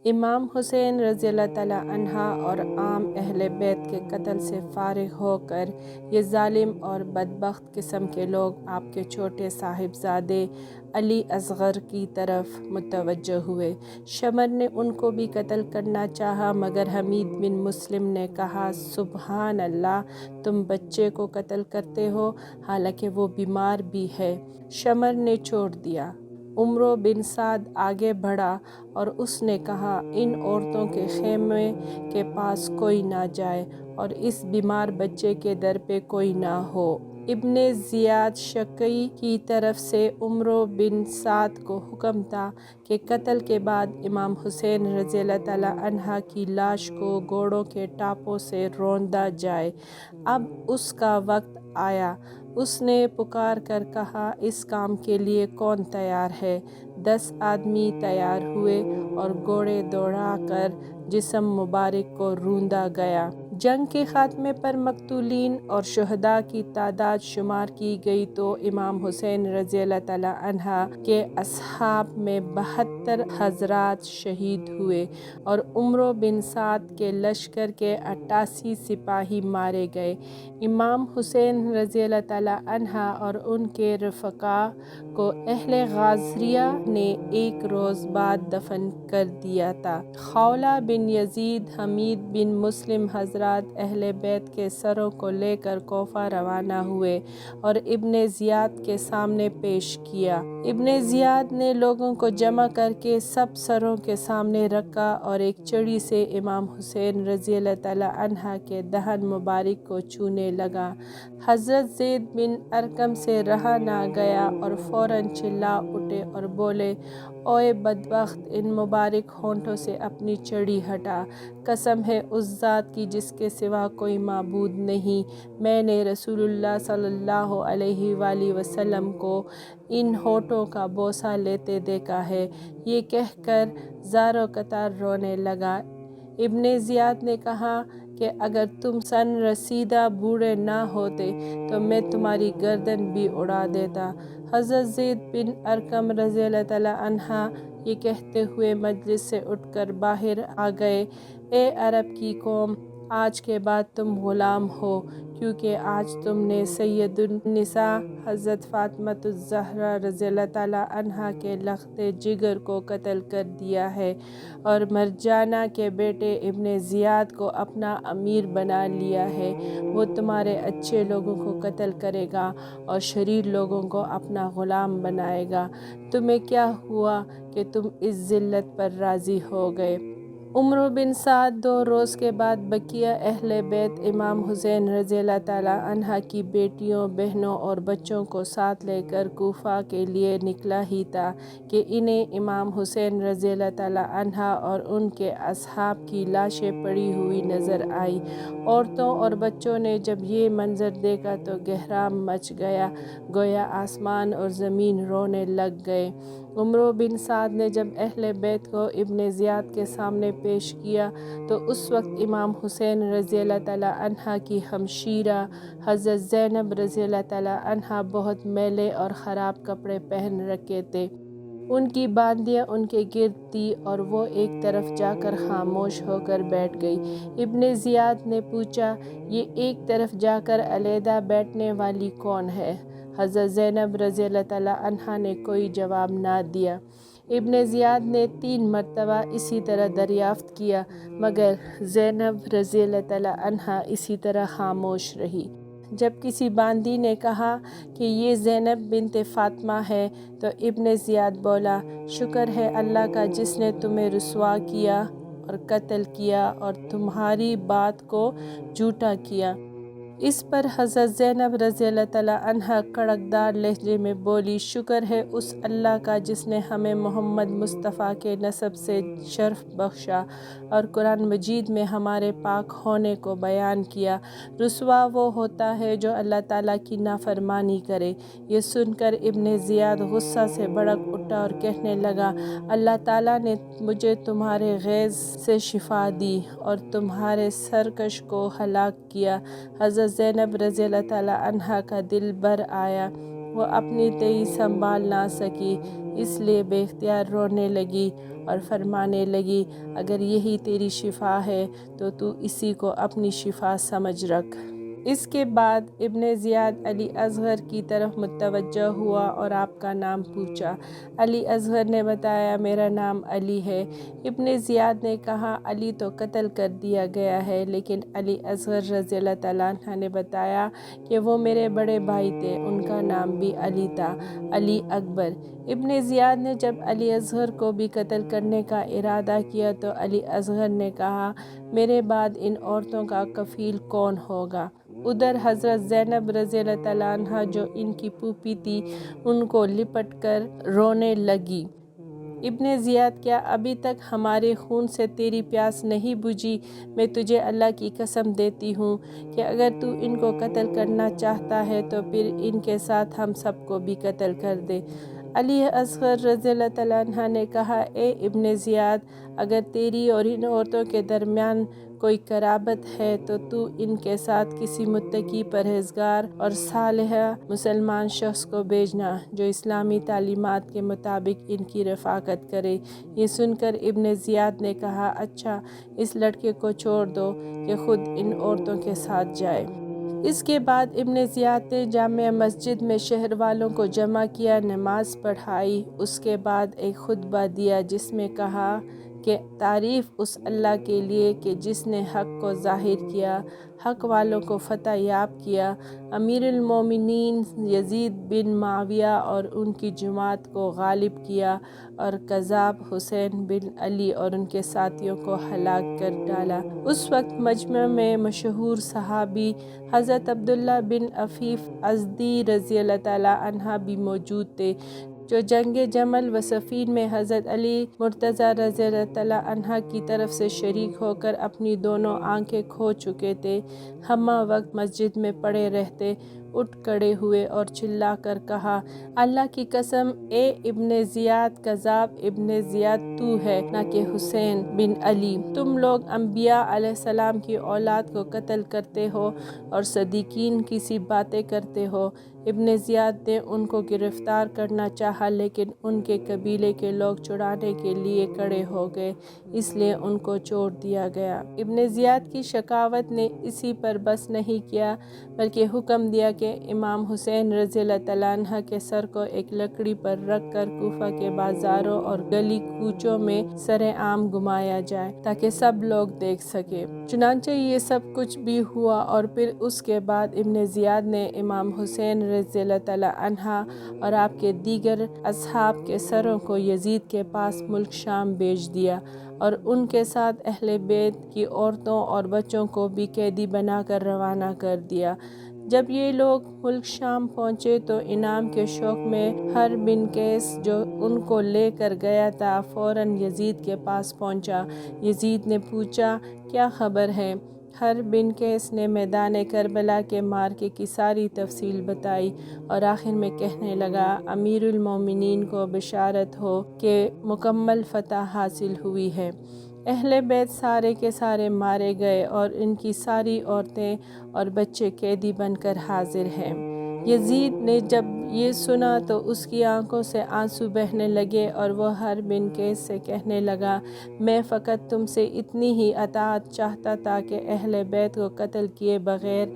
امام حسین رضی اللہ تعالیٰ عنہ اور عام اہل بیت کے قتل سے فارغ ہو کر یہ ظالم اور بدبخت قسم کے لوگ آپ کے چھوٹے صاحبزادے علی اصغر کی طرف متوجہ ہوئے۔ شمر نے ان کو بھی قتل کرنا چاہا مگر حمید بن مسلم نے کہا سبحان اللہ، تم بچے کو قتل کرتے ہو حالانکہ وہ بیمار بھی ہے۔ شمر نے چھوڑ دیا۔ عمرو بن سعد آگے بڑھا اور اس نے کہا ان عورتوں کے خیمے کے پاس کوئی نہ جائے اور اس بیمار بچے کے در پہ کوئی نہ ہو۔ ابن زیاد شقی کی طرف سے عمرو بن سعد کو حکم تھا کہ قتل کے بعد امام حسین رضی اللہ تعالیٰ عنہ کی لاش کو گھوڑوں کے ٹاپوں سے روندا جائے۔ اب اس کا وقت آیا۔ اس نے پکار کر کہا اس کام کے لیے کون تیار ہے؟ 10 آدمی تیار ہوئے اور گھوڑے دوڑا کر جسم مبارک کو روندا گیا۔ جنگ کے خاتمے پر مقتولین اور شہداء کی تعداد شمار کی گئی تو امام حسین رضی اللہ تعالیٰ عنہ کے اصحاب میں 72 حضرات شہید ہوئے اور عمرو بن سعد کے لشکر کے 88 سپاہی مارے گئے۔ امام حسین رضی اللہ تعالیٰ عنہ اور ان کے رفقا کو اہل غازریہ نے 1 روز بعد دفن کر دیا تھا۔ خولہ بن یزید، حمید بن مسلم حضرات اہل بیت کے سروں کو لے کر کوفہ روانہ ہوئے اور ابن زیاد کے سامنے پیش کیا۔ ابن زیاد نے لوگوں کو جمع کر کے سب سروں کے سامنے رکھا اور ایک چھڑی سے امام حسین رضی اللہ تعالیٰ عنہ کے دہن مبارک کو چھونے لگا۔ حضرت زید بن ارقم سے رہا نہ گیا اور فوراً چلا اٹھے اور بولے اوئے بدبخت، ان مبارک ہونٹوں سے اپنی چھڑی ہٹا۔ قسم ہے اس ذات کی جس کے سوا کوئی معبود نہیں، میں نے رسول اللہ صلی اللہ علیہ وآلہ وسلم کو ان ہونٹوں کا بوسہ لیتے دیکھا ہے۔ یہ کہہ کر زار و قطار رونے لگا۔ ابن زیاد نے کہا کہ اگر تم سن رسیدہ بوڑھے نہ ہوتے تو میں تمہاری گردن بھی اڑا دیتا۔ حضرت زید بن ارقم رضی اللہ تعالیٰ عنہ یہ کہتے ہوئے مجلس سے اٹھ کر باہر آ گئے، اے عرب کی قوم، آج کے بعد تم غلام ہو، کیونکہ آج تم نے سید النساء حضرت فاطمۃ الزہرا رضی اللہ تعالیٰ عنہا کے لخت جگر کو قتل کر دیا ہے اور مرجانہ کے بیٹے ابن زیاد کو اپنا امیر بنا لیا ہے۔ وہ تمہارے اچھے لوگوں کو قتل کرے گا اور شریر لوگوں کو اپنا غلام بنائے گا۔ تمہیں کیا ہوا کہ تم اس ذلت پر راضی ہو گئے؟ عمرو بن سعد 2 روز کے بعد بقیہ اہل بیت امام حسین رضی اللہ تعالیٰ عنہ کی بیٹیوں، بہنوں اور بچوں کو ساتھ لے کر کوفہ کے لیے نکلا ہی تھا کہ انہیں امام حسین رضی اللہ تعالیٰ عنہ اور ان کے اصحاب کی لاشیں پڑی ہوئی نظر آئیں۔ عورتوں اور بچوں نے جب یہ منظر دیکھا تو گہرام مچ گیا، گویا آسمان اور زمین رونے لگ گئے۔ عمرو بن سعد نے جب اہل بیت کو ابن زیاد کے سامنے پیش کیا تو اس وقت امام حسین رضی اللہ تعالیٰ عنہ کی ہمشیرہ حضرت زینب رضی اللہ تعالیٰ عنہ بہت میلے اور خراب کپڑے پہن رکھے تھے۔ ان کی باندیاں ان کے گرد تھی اور وہ ایک طرف جا کر خاموش ہو کر بیٹھ گئی۔ ابن زیاد نے پوچھا یہ ایک طرف جا کر علیحدہ بیٹھنے والی کون ہے؟ حضرت زینب رضی اللہ تعالیٰ عنہ نے کوئی جواب نہ دیا۔ ابن زیاد نے 3 مرتبہ اسی طرح دریافت کیا مگر زینب رضی اللہ تعالیٰ عنہ اسی طرح خاموش رہی۔ جب کسی باندی نے کہا کہ یہ زینب بنت فاطمہ ہے تو ابن زیاد بولا شکر ہے اللہ کا جس نے تمہیں رسوا کیا اور قتل کیا اور تمہاری بات کو جھوٹا کیا۔ اس پر حضرت زینب رضی اللہ تعالیٰ عنہ کڑکدار لہجے میں بولی شکر ہے اس اللہ کا جس نے ہمیں محمد مصطفیٰ کے نسب سے شرف بخشا اور قرآن مجید میں ہمارے پاک ہونے کو بیان کیا۔ رسوا وہ ہوتا ہے جو اللہ تعالیٰ کی نافرمانی کرے۔ یہ سن کر ابن زیاد غصہ سے بھڑک اٹھا اور کہنے لگا اللہ تعالیٰ نے مجھے تمہارے غیظ سے شفا دی اور تمہارے سرکش کو ہلاک کیا۔ حضرت زینب رضی اللہ تعالیٰ عنہ کا دل بھر آیا۔ وہ اپنی تئی سنبھال نہ سکی، اس لیے بے اختیار رونے لگی اور فرمانے لگی، اگر یہی تیری شفا ہے تو اسی کو اپنی شفا سمجھ رکھ۔ اس کے بعد ابن زیاد علی اصغر کی طرف متوجہ ہوا اور آپ کا نام پوچھا۔ علی اصغر نے بتایا، میرا نام علی ہے۔ ابن زیاد نے کہا، علی تو قتل کر دیا گیا ہے، لیکن علی اصغر رضی اللہ تعالیٰ عنہ نے بتایا کہ وہ میرے بڑے بھائی تھے، ان کا نام بھی علی تھا، علی اکبر۔ ابن زیاد نے جب علی اصغر کو بھی قتل کرنے کا ارادہ کیا تو علی اصغر نے کہا، میرے بعد ان عورتوں کا کفیل کون ہوگا؟ ادھر حضرت زینب رضی اللہ تعالیٰ عنہ جو ان کی پھوپھی تھی، ان کو لپٹ کر رونے لگی۔ ابن زیاد، کیا ابھی تک ہمارے خون سے تیری پیاس نہیں بجھی؟ میں تجھے اللہ کی قسم دیتی ہوں کہ اگر تو ان کو قتل کرنا چاہتا ہے تو پھر ان کے ساتھ ہم سب کو بھی قتل کر دے۔ علی اصغر رضی اللہ تعالیٰ عنہ نے کہا، اے ابن زیاد، اگر تیری اور ان عورتوں کے درمیان کوئی قرابت ہے تو ان کے ساتھ کسی متقی، پرہیزگار اور صالح مسلمان شخص کو بھیجنا جو اسلامی تعلیمات کے مطابق ان کی رفاقت کرے۔ یہ سن کر ابن زیاد نے کہا، اچھا، اس لڑکے کو چھوڑ دو کہ خود ان عورتوں کے ساتھ جائے۔ اس کے بعد ابن زیاد نے جامع مسجد میں شہر والوں کو جمع کیا، نماز پڑھائی، اس کے بعد ایک خطبہ دیا جس میں کہا کہ تعریف اس اللہ کے لیے کہ جس نے حق کو ظاہر کیا، حق والوں کو فتح یاب کیا، امیر المومنین یزید بن معاویہ اور ان کی جماعت کو غالب کیا، اور کذاب حسین بن علی اور ان کے ساتھیوں کو ہلاک کر ڈالا۔ اس وقت مجمع میں مشہور صحابی حضرت عبداللہ بن عفیف ازدی رضی اللہ تعالیٰ عنہ بھی موجود تھے، جو جنگ جمل و صفین میں حضرت علی مرتضیٰ رضی اللہ تعالیٰ عنہ کی طرف سے شریک ہو کر اپنی دونوں آنکھیں کھو چکے تھے۔ ہمہ وقت مسجد میں پڑے رہتے، اٹھ کھڑے ہوئے اور چلا کر کہا، اللہ کی قسم، اے ابن زیاد، کذاب ابن زیاد تو ہے، نہ کہ حسین بن علی۔ تم لوگ انبیاء علیہ السلام کی اولاد کو قتل کرتے ہو اور صدیقین کی سی باتیں کرتے ہو۔ ابن زیاد نے ان کو گرفتار کرنا چاہا، لیکن ان کے قبیلے کے لوگ چھڑانے کے لیے کھڑے ہو گئے، اس لیے ان کو چھوڑ دیا گیا۔ ابن زیاد کی شقاوت نے اسی پر بس نہیں کیا، بلکہ حکم دیا کہ امام حسین رضی اللہ تعالیٰ عنہ کے سر کو ایک لکڑی پر رکھ کر کوفہ کے بازاروں اور گلی کوچوں میں سرعام گھمایا جائے تاکہ سب لوگ دیکھ سکیں۔ چنانچہ یہ سب کچھ بھی ہوا، اور پھر اس کے بعد ابن زیاد نے امام حسین رضی اللہ تعالیٰ عنہ اور آپ کے دیگر اصحاب کے سروں کو یزید کے پاس ملک شام بھیج دیا، اور ان کے ساتھ اہل بیت کی عورتوں اور بچوں کو بھی قیدی بنا کر روانہ کر دیا۔ جب یہ لوگ ملک شام پہنچے تو انعام کے شوق میں حر بن قیس، جو ان کو لے کر گیا تھا، فوراً یزید کے پاس پہنچا۔ یزید نے پوچھا، کیا خبر ہے؟ حر بن قیس نے میدان کربلا کے معرکے کی ساری تفصیل بتائی، اور آخر میں کہنے لگا، امیر المومنین کو بشارت ہو کہ مکمل فتح حاصل ہوئی ہے۔ اہل بیت سارے کے سارے مارے گئے اور ان کی ساری عورتیں اور بچے قیدی بن کر حاضر ہیں۔ یزید نے جب یہ سنا تو اس کی آنکھوں سے آنسو بہنے لگے، اور وہ حر بن قیس سے کہنے لگا، میں فقط تم سے اتنی ہی اطاعت چاہتا تھا کہ اہل بیت کو قتل کیے بغیر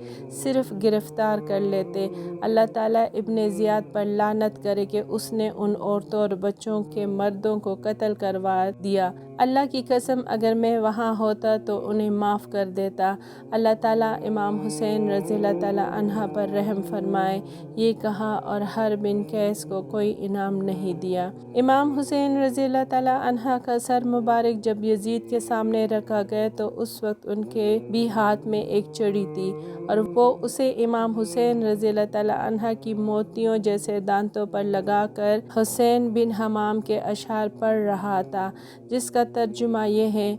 صرف گرفتار کر لیتے۔ اللہ تعالیٰ ابن زیاد پر لعنت کرے کہ اس نے ان عورتوں اور بچوں کے مردوں کو قتل کروا دیا۔ اللہ کی قسم، اگر میں وہاں ہوتا تو انہیں معاف کر دیتا۔ اللہ تعالیٰ امام حسین رضی اللہ تعالیٰ عنہ پر رحم فرمائے۔ یہ کہا اور حر بن قیس کو کوئی انعام نہیں دیا۔ امام حسین رضی اللہ تعالیٰ عنہ کا سر مبارک جب یزید کے سامنے رکھا گیا تو اس وقت ان کے بھی ہاتھ میں ایک چھڑی تھی، اور وہ اسے امام حسین رضی اللہ تعالیٰ عنہ کی موتیوں جیسے دانتوں پر لگا کر حسین بن حمام کے اشعار پڑھ رہا تھا، جس کا ترجمہ یہ ہے،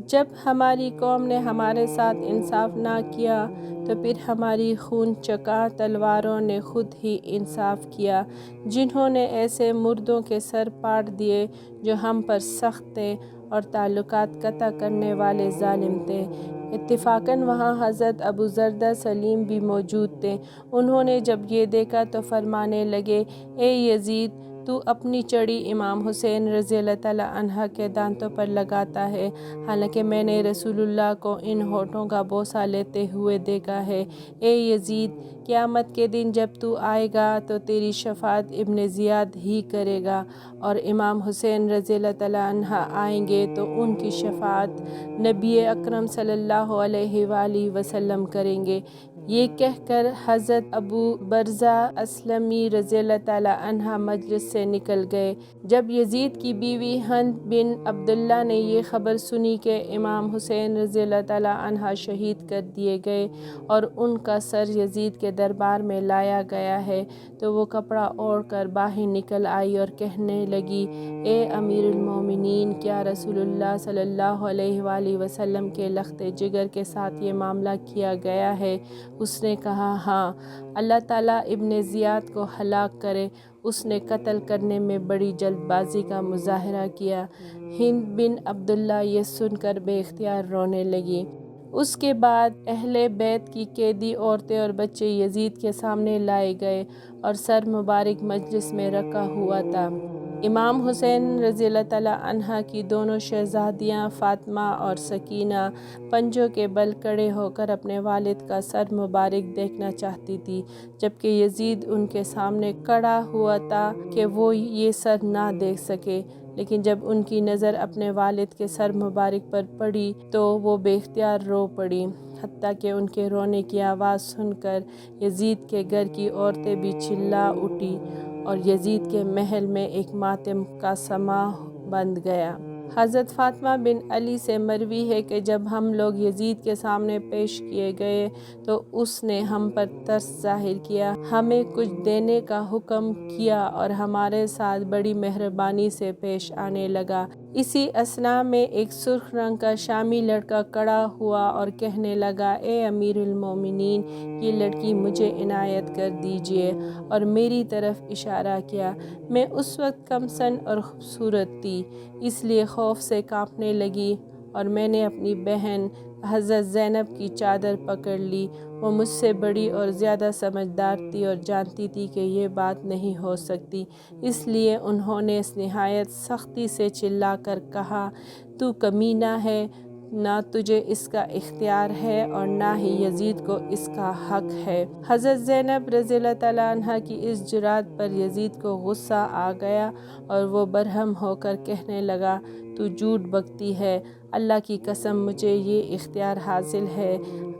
جب ہماری قوم نے ہمارے ساتھ انصاف نہ کیا تو پھر ہماری خون چکا تلواروں نے خود ہی انصاف کیا، جنہوں نے ایسے مردوں کے سر پاڑ دیے جو ہم پر سخت تھے اور تعلقات قطع کرنے والے ظالم تھے۔ اتفاقاً وہاں حضرت ابو زردہ سلیم بھی موجود تھے۔ انہوں نے جب یہ دیکھا تو فرمانے لگے، اے یزید، تو اپنی چڑی امام حسین رضی اللہ تعالیٰ عنہ کے دانتوں پر لگاتا ہے، حالانکہ میں نے رسول اللہ کو ان ہونٹوں کا بوسہ لیتے ہوئے دیکھا ہے۔ اے یزید، قیامت کے دن جب تو آئے گا تو تیری شفاعت ابن زیاد ہی کرے گا، اور امام حسین رضی اللہ تعالیٰ عنہ آئیں گے تو ان کی شفاعت نبی اکرم صلی اللہ علیہ وآلہ وسلم کریں گے۔ یہ کہہ کر حضرت ابو برزہ اسلمی رضی اللہ تعالیٰ عنہ مجلس سے نکل گئے۔ جب یزید کی بیوی ہند بن عبداللہ نے یہ خبر سنی کہ امام حسین رضی اللہ تعالیٰ عنہ شہید کر دیے گئے اور ان کا سر یزید کے دربار میں لایا گیا ہے، تو وہ کپڑا اوڑھ کر باہر نکل آئی اور کہنے لگی، اے امیر المومنین، کیا رسول اللہ صلی اللہ علیہ وآلہ وسلم کے لخت جگر کے ساتھ یہ معاملہ کیا گیا ہے؟ اس نے کہا، ہاں، اللہ تعالیٰ ابن زیاد کو ہلاک کرے۔ اس نے قتل کرنے میں بڑی جلد بازی کا مظاہرہ کیا۔ ہند بن عبداللہ یہ سن کر بے اختیار رونے لگی۔ اس کے بعد اہل بیت کی قیدی عورتیں اور بچے یزید کے سامنے لائے گئے اور سر مبارک مجلس میں رکھا ہوا تھا۔ امام حسین رضی اللہ تعالیٰ عنہ کی دونوں شہزادیاں فاطمہ اور سکینہ پنجوں کے بل کھڑے ہو کر اپنے والد کا سر مبارک دیکھنا چاہتی تھی، جبکہ یزید ان کے سامنے کھڑا ہوا تھا کہ وہ یہ سر نہ دیکھ سکے۔ لیکن جب ان کی نظر اپنے والد کے سر مبارک پر پڑی تو وہ بے اختیار رو پڑی، حتیٰ کہ ان کے رونے کی آواز سن کر یزید کے گھر کی عورتیں بھی چلا اٹھیں اور یزید کے محل میں ایک ماتم کا سماں بندھ گیا۔ حضرت فاطمہ بن علی سے مروی ہے کہ جب ہم لوگ یزید کے سامنے پیش کیے گئے تو اس نے ہم پر ترس ظاہر کیا، ہمیں کچھ دینے کا حکم کیا اور ہمارے ساتھ بڑی مہربانی سے پیش آنے لگا۔ اسی اثناء میں ایک سرخ رنگ کا شامی لڑکا کھڑا ہوا اور کہنے لگا، اے امیر المومنین، یہ لڑکی مجھے عنایت کر دیجئے، اور میری طرف اشارہ کیا۔ میں اس وقت کم سن اور خوبصورت تھی، اس لیے خوف سے کانپنے لگی اور میں نے اپنی بہن حضرت زینب کی چادر پکڑ لی۔ وہ مجھ سے بڑی اور زیادہ سمجھدار تھی اور جانتی تھی کہ یہ بات نہیں ہو سکتی، اس لیے انہوں نے نہایت سختی سے چلا کر کہا، تو کمینہ ہے، نہ تجھے اس کا اختیار ہے اور نہ ہی یزید کو اس کا حق ہے۔ حضرت زینب رضی اللہ تعالیٰ عنہ کی اس جرأت پر یزید کو غصہ آ گیا اور وہ برہم ہو کر کہنے لگا، تو جھوٹ بکتی ہے، اللہ کی قسم مجھے یہ اختیار حاصل ہے،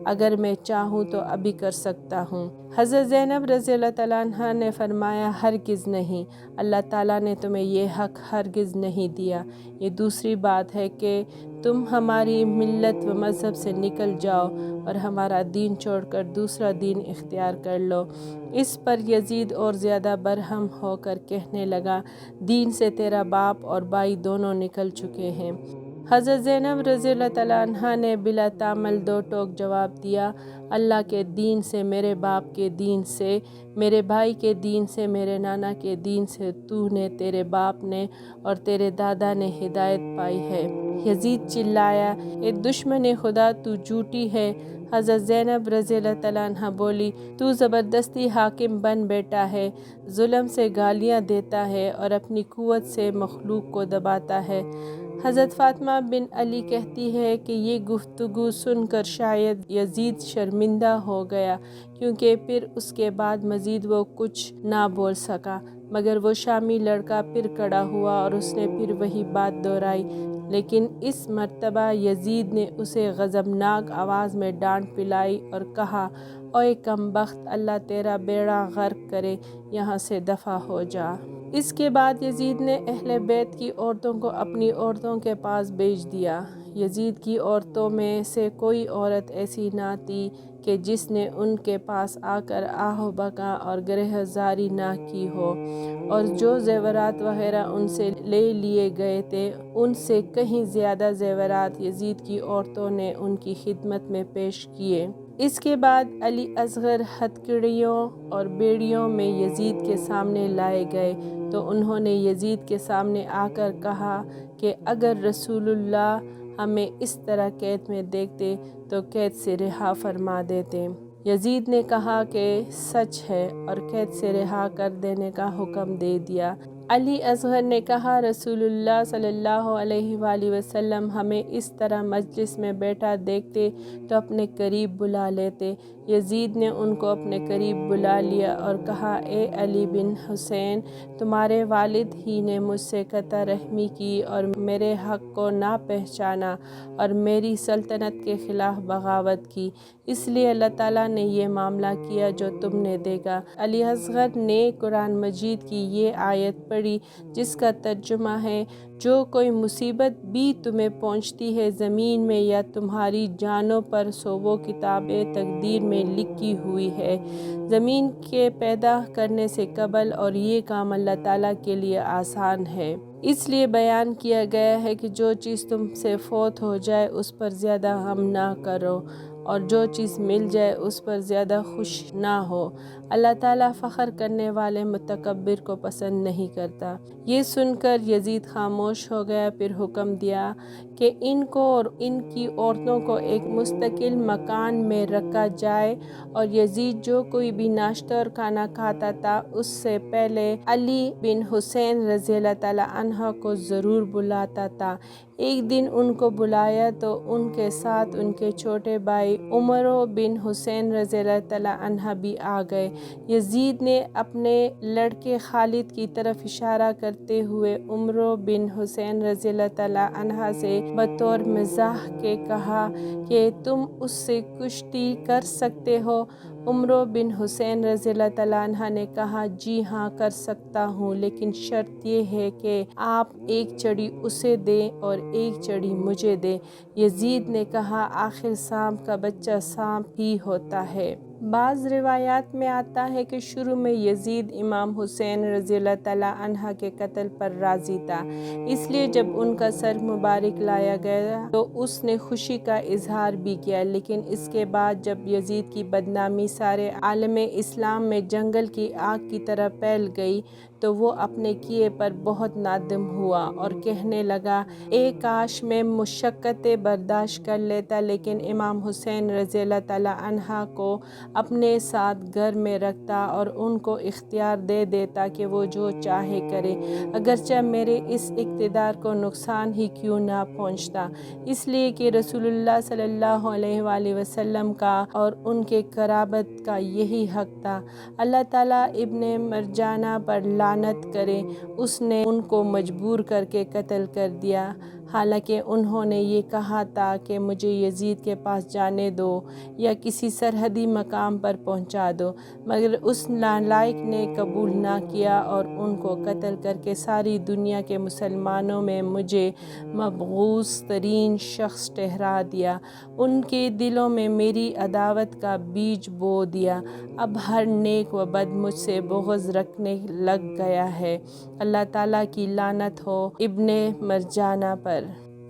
اگر میں چاہوں تو ابھی کر سکتا ہوں۔ حضرت زینب رضی اللہ تعالیٰ عنہ نے فرمایا، ہرگز نہیں، اللہ تعالیٰ نے تمہیں یہ حق ہرگز نہیں دیا۔ یہ دوسری بات ہے کہ تم ہماری ملت و مذہب سے نکل جاؤ اور ہمارا دین چھوڑ کر دوسرا دین اختیار کر لو۔ اس پر یزید اور زیادہ برہم ہو کر کہنے لگا، دین سے تیرا باپ اور بھائی دونوں نکل چکے ہیں۔ حضرت زینب رضی اللہ تعالیٰ عنہ نے بلا تامل دو ٹوک جواب دیا، اللہ کے دین سے، میرے باپ کے دین سے، میرے بھائی کے دین سے، میرے نانا کے دین سے تو نے، تیرے باپ نے اور تیرے دادا نے ہدایت پائی ہے۔ یزید چلایا، اے دشمن خدا، تو جھوٹی ہے۔ حضرت زینب رضی اللہ تعالیٰ عنہ بولی، تو زبردستی حاکم بن بیٹھا ہے، ظلم سے گالیاں دیتا ہے اور اپنی قوت سے مخلوق کو دباتا ہے۔ حضرت فاطمہ بن علی کہتی ہے کہ یہ گفتگو سن کر شاید یزید شرمندہ ہو گیا، کیونکہ پھر اس کے بعد مزید وہ کچھ نہ بول سکا، مگر وہ شامی لڑکا پھر کھڑا ہوا اور اس نے پھر وہی بات دہرائی، لیکن اس مرتبہ یزید نے اسے غضبناک آواز میں ڈانٹ پلائی اور کہا، اوئے کم بخت، اللہ تیرا بیڑا غرق کرے، یہاں سے دفع ہو جا۔ اس کے بعد یزید نے اہل بیت کی عورتوں کو اپنی عورتوں کے پاس بھیج دیا۔ یزید کی عورتوں میں سے کوئی عورت ایسی نہ تھی کہ جس نے ان کے پاس آ کر آہ و بکا اور گریہ زاری نہ کی ہو، اور جو زیورات وغیرہ ان سے لے لیے گئے تھے، ان سے کہیں زیادہ زیورات یزید کی عورتوں نے ان کی خدمت میں پیش کیے۔ اس کے بعد علی اصغر ہتھکڑیوں اور بیڑیوں میں یزید کے سامنے لائے گئے تو انہوں نے یزید کے سامنے آ کر کہا کہ اگر رسول اللہ ہمیں اس طرح قید میں دیکھتے تو قید سے رہا فرما دیتے۔ یزید نے کہا کہ سچ ہے اور قید سے رہا کر دینے کا حکم دے دیا۔ علی اصغر نے کہا رسول اللہ صلی اللہ علیہ وآلہ وسلم ہمیں اس طرح مجلس میں بیٹھا دیکھتے تو اپنے قریب بلا لیتے۔ یزید نے ان کو اپنے قریب بلا لیا اور کہا اے علی بن حسین، تمہارے والد ہی نے مجھ سے قطع رحمی کی اور میرے حق کو نہ پہچانا اور میری سلطنت کے خلاف بغاوت کی، اس لیے اللہ تعالیٰ نے یہ معاملہ کیا جو تم نے دیکھا۔ علی اصغر نے قرآن مجید کی یہ آیت پڑھی جس کا ترجمہ ہے جو کوئی مصیبت بھی تمہیں پہنچتی ہے زمین میں یا تمہاری جانوں پر سو وہ کتاب تقدیر میں لکھی ہوئی ہے زمین کے پیدا کرنے سے قبل، اور یہ کام اللہ تعالیٰ کے لیے آسان ہے۔ اس لیے بیان کیا گیا ہے کہ جو چیز تم سے فوت ہو جائے اس پر زیادہ غم نہ کرو اور جو چیز مل جائے اس پر زیادہ خوش نہ ہو۔ اللہ تعالیٰ فخر کرنے والے متکبر کو پسند نہیں کرتا۔ یہ سن کر یزید خاموش ہو گیا، پھر حکم دیا کہ ان کو اور ان کی عورتوں کو ایک مستقل مکان میں رکھا جائے، اور یزید جو کوئی بھی ناشتہ اور کھانا کھاتا تھا اس سے پہلے علی بن حسین رضی اللہ تعالیٰ عنہ کو ضرور بلاتا تھا۔ ایک دن ان کو بلایا تو ان کے ساتھ ان کے چھوٹے بھائی عمر بن حسین رضی اللہ تعالیٰ عنہ بھی آ گئے۔ یزید نے اپنے لڑکے خالد کی طرف اشارہ کرتے ہوئے عمر بن حسین رضی اللہ تعالیٰ عنہ سے بطور مزاح کے کہا کہ تم اس سے کشتی کر سکتے ہو؟ عمر بن حسین رضی اللہ تعالیٰ عنہ نے کہا جی ہاں کر سکتا ہوں، لیکن شرط یہ ہے کہ آپ ایک چھڑی اسے دیں اور ایک چھڑی مجھے دیں۔ یزید نے کہا آخر سانپ کا بچہ سانپ ہی ہوتا ہے۔ بعض روایات میں آتا ہے کہ شروع میں یزید امام حسین رضی اللہ تعالیٰ عنہ کے قتل پر راضی تھا، اس لیے جب ان کا سر مبارک لایا گیا تو اس نے خوشی کا اظہار بھی کیا، لیکن اس کے بعد جب یزید کی بدنامی سارے عالم اسلام میں جنگل کی آگ کی طرح پھیل گئی تو وہ اپنے کیے پر بہت نادم ہوا اور کہنے لگا اے کاش میں مشقتیں برداشت کر لیتا، لیکن امام حسین رضی اللہ تعالیٰ عنہ کو اپنے ساتھ گھر میں رکھتا اور ان کو اختیار دے دیتا کہ وہ جو چاہے کرے، اگرچہ میرے اس اقتدار کو نقصان ہی کیوں نہ پہنچتا، اس لیے کہ رسول اللہ صلی اللہ علیہ وآلہ وسلم کا اور ان کے قرابت کا یہی حق تھا۔ اللہ تعالیٰ ابن مرجانہ پر لعنت کرے، اس نے ان کو مجبور کر کے قتل کر دیا، حالانکہ انہوں نے یہ کہا تھا کہ مجھے یزید کے پاس جانے دو یا کسی سرحدی مقام پر پہنچا دو، مگر اس نالائق نے قبول نہ کیا اور ان کو قتل کر کے ساری دنیا کے مسلمانوں میں مجھے مبغوض ترین شخص ٹھہرا دیا، ان کے دلوں میں میری عداوت کا بیج بو دیا، اب ہر نیک و بد مجھ سے بغض رکھنے لگ گیا ہے، اللہ تعالیٰ کی لعنت ہو ابن مرجانہ پر۔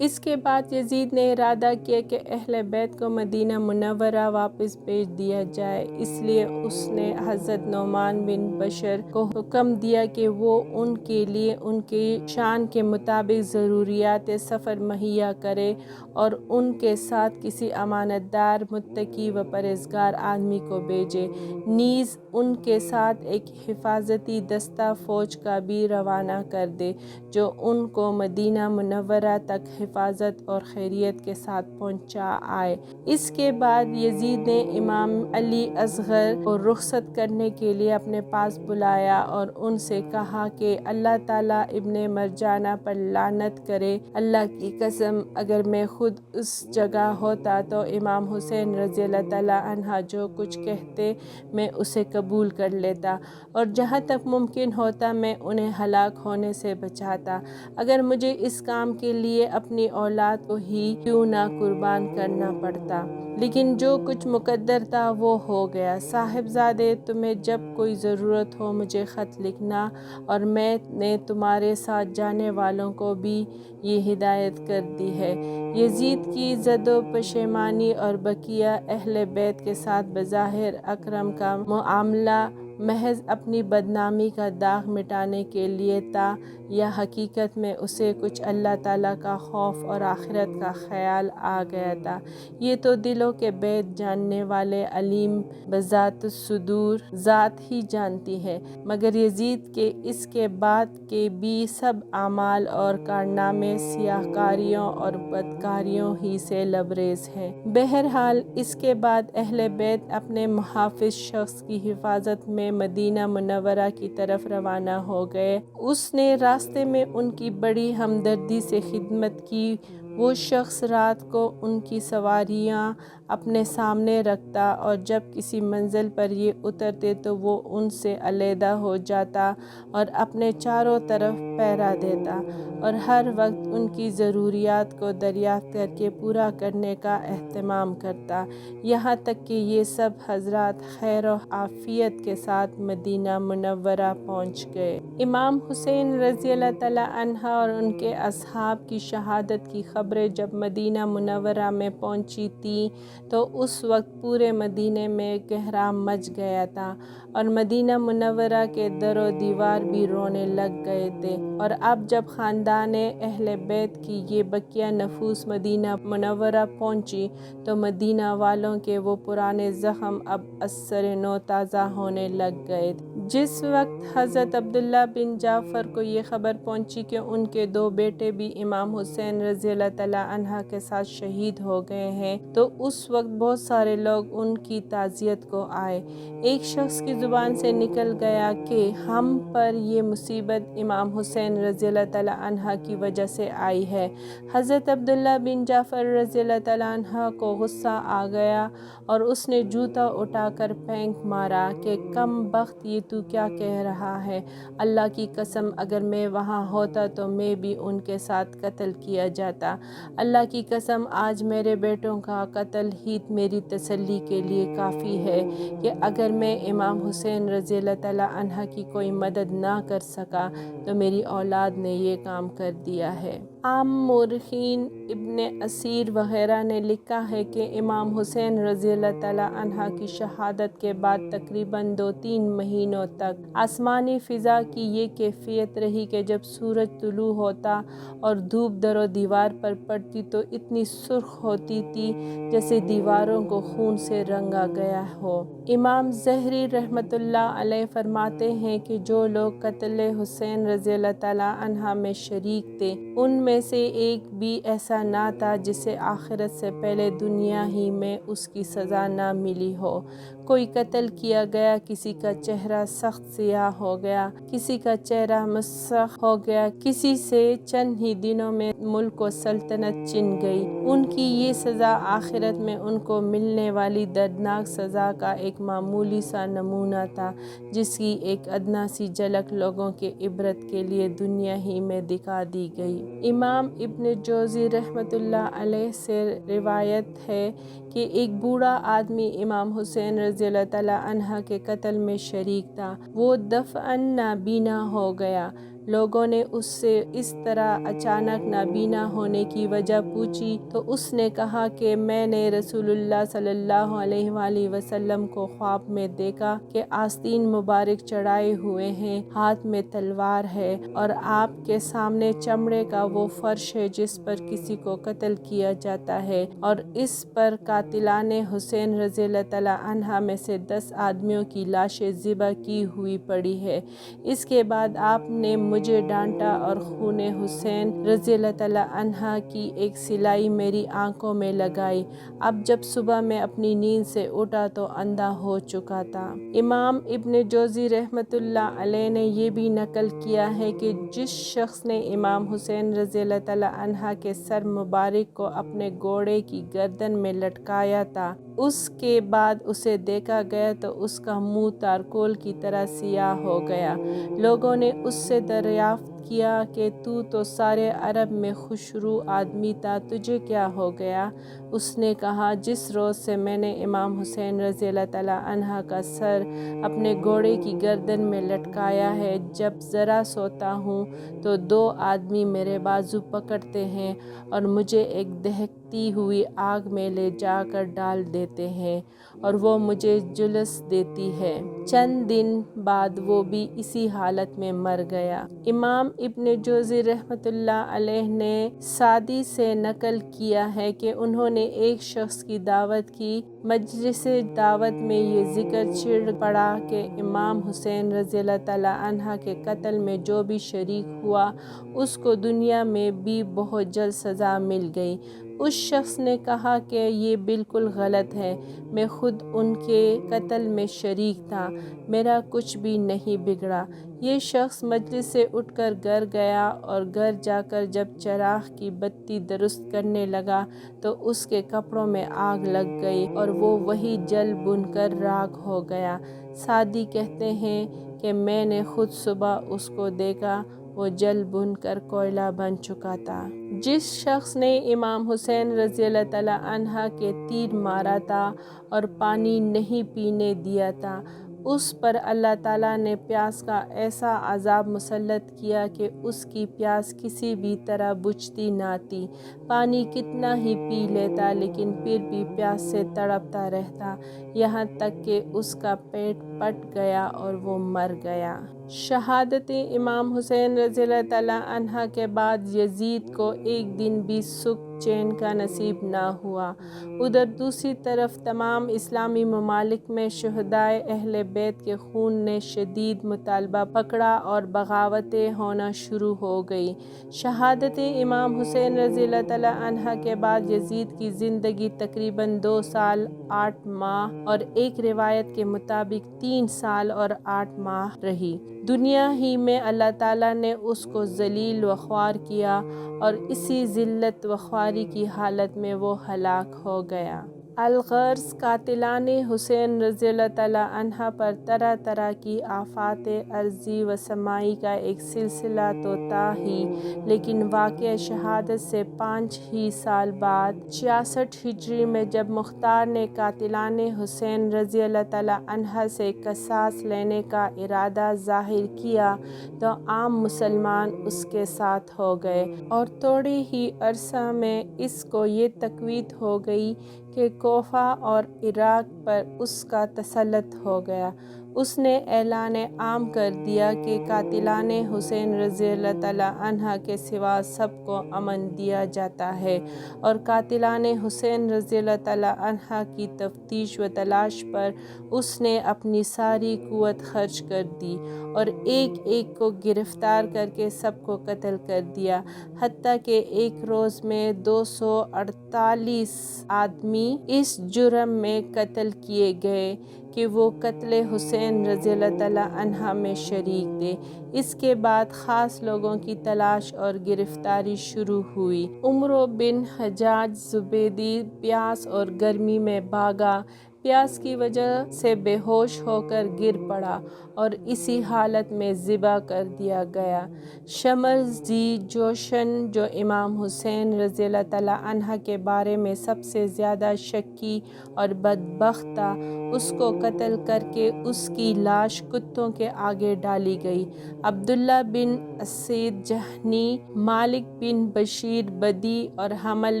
اس کے بعد یزید نے ارادہ کیا کہ اہل بیت کو مدینہ منورہ واپس بھیج دیا جائے، اس لیے اس نے حضرت نعمان بن بشیر کو حکم دیا کہ وہ ان کے لیے ان کی شان کے مطابق ضروریات سفر مہیا کرے اور ان کے ساتھ کسی امانت دار، متقی و پرہیزگار آدمی کو بھیجے، نیز ان کے ساتھ ایک حفاظتی دستہ فوج کا بھی روانہ کر دے جو ان کو مدینہ منورہ تک حفاظت اور خیریت کے ساتھ پہنچا آئے۔ اس کے بعد یزید نے امام علی اصغر کو رخصت کرنے کے لیے اپنے پاس بلایا اور ان سے کہا کہ اللہ تعالیٰ ابن مرجانہ پر لعنت کرے، اللہ کی قسم اگر میں خود اس جگہ ہوتا تو امام حسین رضی اللہ تعالیٰ عنہ جو کچھ کہتے میں اسے قبول کر لیتا اور جہاں تک ممکن ہوتا میں انہیں ہلاک ہونے سے بچاتا، اگر مجھے اس کام کے لیے اپنی اولاد کو ہی کیوں نہ قربان کرنا پڑتا، لیکن جو کچھ مقدر تھا وہ ہو گیا۔ صاحبزادے، تمہیں جب کوئی ضرورت ہو مجھے خط لکھنا، اور میں نے تمہارے ساتھ جانے والوں کو بھی یہ ہدایت کر دی ہے۔ یزید کی زد و پشیمانی اور بقیہ اہل بیت کے ساتھ بظاہر اکرم کا معاملہ محض اپنی بدنامی کا داغ مٹانے کے لیے تھا یا حقیقت میں اسے کچھ اللہ تعالیٰ کا خوف اور آخرت کا خیال آ گیا تھا؟ یہ تو دلوں کے بید جاننے والے علیم بذات الصدور ذات ہی جانتی ہے، مگر یزید کے اس کے بعد کے بھی سب اعمال اور کارنامے سیاہ کاریوں اور بدکاریوں ہی سے لبریز ہیں۔ بہرحال اس کے بعد اہل بیت اپنے محافظ شخص کی حفاظت میں مدینہ منورہ کی طرف روانہ ہو گئے۔ اس نے راستے میں ان کی بڑی ہمدردی سے خدمت کی۔ وہ شخص رات کو ان کی سواریاں اپنے سامنے رکھتا اور جب کسی منزل پر یہ اترتے تو وہ ان سے علیحدہ ہو جاتا اور اپنے چاروں طرف پہرا دیتا اور ہر وقت ان کی ضروریات کو دریافت کر کے پورا کرنے کا اہتمام کرتا، یہاں تک کہ یہ سب حضرات خیر و عافیت کے ساتھ مدینہ منورہ پہنچ گئے۔ امام حسین رضی اللہ تعالیٰ عنہ اور ان کے اصحاب کی شہادت کی خبریں جب مدینہ منورہ میں پہنچی تھیں تو اس وقت پورے مدینے میں کہرام مچ گیا تھا اور مدینہ منورہ کے در و دیوار بھی رونے لگ گئے تھے۔ اور اب جب خاندان اہل بیت کی یہ بقیہ نفوس مدینہ منورہ پہنچی تو مدینہ والوں کے وہ پرانے زخم اب از سر نو تازہ ہونے لگ گئے تھے۔ جس وقت حضرت عبداللہ بن جعفر کو یہ خبر پہنچی کہ ان کے 2 بیٹے بھی امام حسین رضی اللہ تعالیٰ عنہ کے ساتھ شہید ہو گئے ہیں تو اس وقت بہت سارے لوگ ان کی تعزیت کو آئے۔ ایک شخص کی زبان سے نکل گیا کہ ہم پر یہ مصیبت امام حسین رضی اللہ تعالیٰ عنہ کی وجہ سے آئی ہے۔ حضرت عبداللہ بن جعفر رضی اللہ تعالیٰ عنہ کو غصہ آ گیا اور اس نے جوتا اٹھا کر پھینک مارا کہ کم بخت یہ تو کیا کہہ رہا ہے؟ اللہ کی قسم اگر میں وہاں ہوتا تو میں بھی ان کے ساتھ قتل کیا جاتا۔ اللہ کی قسم آج میرے بیٹوں کا قتل ہی میری تسلی کے لیے کافی ہے کہ اگر میں امام حسین رضی اللہ تعالیٰ عنہ کی کوئی مدد نہ کر سکا تو میری اولاد نے یہ کام کر دیا ہے۔ عام مورخین ابن اسیر وغیرہ نے لکھا ہے کہ امام حسین رضی اللہ تعالیٰ عنہ کی شہادت کے بعد تقریباً 2-3 مہینوں تک آسمانی فضا کی یہ کیفیت رہی کہ جب سورج طلوع ہوتا اور دھوپ در و دیوار پر پڑتی تو اتنی سرخ ہوتی تھی جیسے دیواروں کو خون سے رنگا گیا ہو۔ امام ظہری رحمۃ اللہ علیہ فرماتے ہیں کہ جو لوگ قتل حسین رضی اللہ تعالیٰ عنہ میں شریک تھے ان میں سے ایک بھی ایسا نہ تھا جسے آخرت سے پہلے دنیا ہی میں اس کی سزا نہ ملی ہو۔ کوئی قتل کیا گیا، کسی کا چہرہ سخت سیاہ ہو گیا، کسی کا چہرہ مسخ ہو گیا، کسی سے چند ہی دنوں میں ملک و سلطنت چھن گئی۔ ان کی یہ سزا آخرت میں ان کو ملنے والی دردناک سزا کا ایک معمولی سا نمونہ تھا جس کی ایک ادنیٰ سی جھلک لوگوں کے عبرت کے لیے دنیا ہی میں دکھا دی گئی۔ امام ابن جوزی رحمۃ اللہ علیہ سے روایت ہے کہ ایک بوڑھا آدمی امام حسین رضی اللہ تعالیٰ عنہ کے قتل میں شریک تھا۔ وہ دفعاً نابینا ہو گیا۔ لوگوں نے اس سے اس طرح اچانک نابینا ہونے کی وجہ پوچھی تو اس نے کہا کہ میں نے رسول اللہ صلی اللہ علیہ وآلہ وسلم کو خواب میں دیکھا کہ آستین مبارک چڑھائے ہوئے ہیں، ہاتھ میں تلوار ہے اور آپ کے سامنے چمڑے کا وہ فرش ہے جس پر کسی کو قتل کیا جاتا ہے اور اس پر قاتلان حسین رضی اللہ تعالیٰ عنہ میں سے 10 آدمیوں کی لاشیں ذبح کی ہوئی پڑی ہے۔ اس کے بعد آپ نے مجھے ڈانٹا اور خون حسین رضی اللہ تعالیٰ عنہ کی ایک سلائی میری آنکھوں میں لگائی۔ اب جب صبح میں اپنی نیند سے اٹھا تو اندھا ہو چکا تھا۔ امام ابن جوزی رحمۃ اللہ علیہ نے یہ بھی نقل کیا ہے کہ جس شخص نے امام حسین رضی اللہ تعالیٰ عنہ کے سر مبارک کو اپنے گھوڑے کی گردن میں لٹکایا تھا، اس کے بعد اسے دیکھا گیا تو اس کا منہ تارکول کی طرح سیاہ ہو گیا۔ لوگوں نے اس سے دریافت کیا کہ تو سارے عرب میں خوشرو آدمی تھا، تجھے کیا ہو گیا؟ اس نے کہا جس روز سے میں نے امام حسین رضی اللہ تعالیٰ عنہ کا سر اپنے گھوڑے کی گردن میں لٹکایا ہے، جب ذرا سوتا ہوں تو 2 آدمی میرے بازو پکڑتے ہیں اور مجھے ایک دہکتی ہوئی آگ میں لے جا کر ڈال دیتے ہیں اور وہ مجھے جلس دیتی ہے۔ چند دن بعد وہ بھی اسی حالت میں مر گیا۔ امام ابن جوزی رحمۃ اللہ علیہ نے سعدی سے نقل کیا ہے کہ انہوں نے ایک شخص کی دعوت کی، مجلس دعوت میں یہ ذکر چھڑ پڑا کہ امام حسین رضی اللہ تعالیٰ عنہ کے قتل میں جو بھی شریک ہوا اس کو دنیا میں بھی بہت جلد سزا مل گئی۔ اس شخص نے کہا کہ یہ بالکل غلط ہے، میں خود ان کے قتل میں شریک تھا، میرا کچھ بھی نہیں بگڑا۔ یہ شخص مجلس سے اٹھ کر گھر گیا اور گھر جا کر جب چراغ کی بتی درست کرنے لگا تو اس کے کپڑوں میں آگ لگ گئی اور وہ وہی جل بھن کر راکھ ہو گیا۔ سعدی کہتے ہیں کہ میں نے خود صبح اس کو دیکھا، وہ جل بھن کر کوئلہ بن چکا تھا۔ جس شخص نے امام حسین رضی اللہ تعالیٰ عنہ کے تیر مارا تھا اور پانی نہیں پینے دیا تھا، اس پر اللہ تعالیٰ نے پیاس کا ایسا عذاب مسلط کیا کہ اس کی پیاس کسی بھی طرح بجھتی نہ تھی۔ پانی کتنا ہی پی لیتا لیکن پھر بھی پیاس سے تڑپتا رہتا، یہاں تک کہ اس کا پیٹ پھٹ گیا اور وہ مر گیا۔ شہادت امام حسین رضی اللہ تعالیٰ عنہ کے بعد یزید کو ایک دن بھی سکھ چین کا نصیب نہ ہوا۔ ادھر دوسری طرف تمام اسلامی ممالک میں شہدائے اہل بیت کے خون نے شدید مطالبہ پکڑا اور بغاوتیں ہونا شروع ہو گئی۔ شہادت امام حسین رضی اللہ تعالیٰ عنہ کے بعد یزید کی زندگی تقریباً 2 سال 8 ماہ اور ایک روایت کے مطابق 3 سال اور 8 ماہ رہی۔ دنیا ہی میں اللہ تعالیٰ نے اس کو ذلیل و خوار کیا اور اسی ذلت و خواری کی حالت میں وہ ہلاک ہو گیا۔ الغرض قاتلان حسین رضی اللہ تعالیٰ عنہ پر طرح طرح کی آفات ارضی و سماعی کا ایک سلسلہ تو تھا ہی، لیکن واقعہ شہادت سے 5 ہی سال بعد 66 ہجری میں جب مختار نے قاتلان حسین رضی اللہ تعالیٰ عنہ سے قصاص لینے کا ارادہ ظاہر کیا تو عام مسلمان اس کے ساتھ ہو گئے اور تھوڑے ہی عرصہ میں اس کو یہ تقویت ہو گئی کہ کوفہ اور عراق پر اس کا تسلط ہو گیا۔ اس نے اعلان عام کر دیا کہ قاتلان حسین رضی اللہ تعالیٰ عنہ کے سوا سب کو امن دیا جاتا ہے اور قاتلان حسین رضی اللہ تعالیٰ عنہ کی تفتیش و تلاش پر اس نے اپنی ساری قوت خرچ کر دی اور ایک ایک کو گرفتار کر کے سب کو قتل کر دیا، حتیٰ کہ ایک روز میں 248 آدمی اس جرم میں قتل کیے گئے کہ وہ قتل حسین رضی اللہ تعالیٰ عنہ میں شریک تھے۔ اس کے بعد خاص لوگوں کی تلاش اور گرفتاری شروع ہوئی۔ عمرو بن حجاج زبیدی پیاس اور گرمی میں بھاگا، پیاس کی وجہ سے بے ہوش ہو کر گر پڑا اور اسی حالت میں ذبح کر دیا گیا۔ شمر ذی جوشن جو امام حسین رضی اللہ تعالیٰ عنہ کے بارے میں سب سے زیادہ شکی اور بدبخت تھا، اس کو قتل کر کے اس کی لاش کتوں کے آگے ڈالی گئی۔ عبداللہ بن اسید جہنی، مالک بن بشیر بدی اور حمل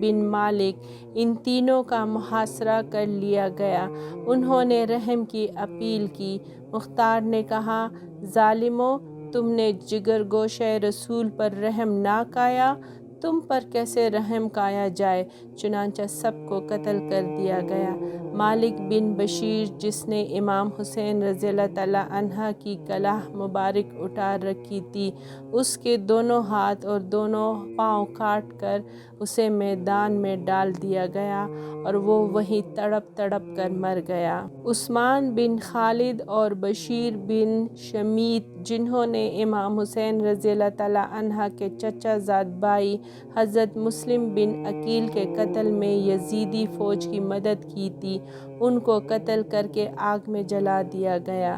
بن مالک، ان تینوں کا محاصرہ کر لیا گیا۔ انہوں نے رحم کی اپیل کی۔ مختار نے کہا، ظالمو، تم نے جگر گوشہ رسول پر رحم نہ کایا، تم پر کیسے رحم کایا جائے؟ چنانچہ سب کو قتل کر دیا گیا۔ مالک بن بشیر، جس نے امام حسین رضی اللہ تعالیٰ عنہ کی کلہا مبارک اٹھا رکھی تھی، اس کے دونوں ہاتھ اور دونوں پاؤں کاٹ کر اسے میدان میں ڈال دیا گیا اور وہ وہیں تڑپ تڑپ کر مر گیا۔ عثمان بن خالد اور بشیر بن شمیت، جنہوں نے امام حسین رضی اللہ تعالیٰ عنہ کے چچا زاد بھائی حضرت مسلم بن عقیل کے قتل میں یزیدی فوج کی مدد کی تھی، ان کو قتل کر کے آگ میں جلا دیا گیا۔